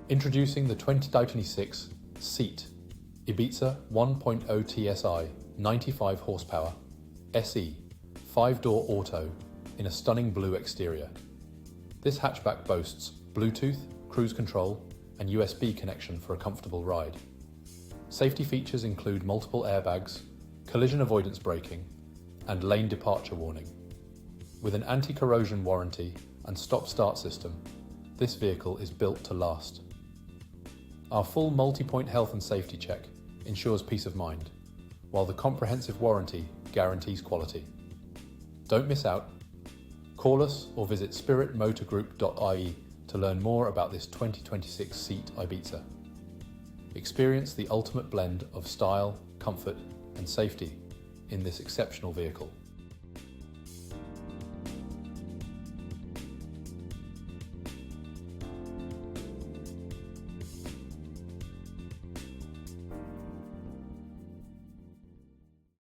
Introducing the 2026 Seat Ibiza 1.0 TSI 95 horsepower SE 5-door auto in a stunning blue exterior. This hatchback boasts Bluetooth, cruise control and USB connection for a comfortable ride. Safety features include multiple airbags, collision avoidance braking and lane departure warning. With an anti-corrosion warranty and stop-start system, this vehicle is built to last. Our full multi-point health and safety check ensures peace of mind, while the comprehensive warranty guarantees quality. Don't miss out. Call us or visit spiritmotorgroup.ie to learn more about this 2026 Seat Ibiza. Experience the ultimate blend of style, comfort and safety in this exceptional vehicle.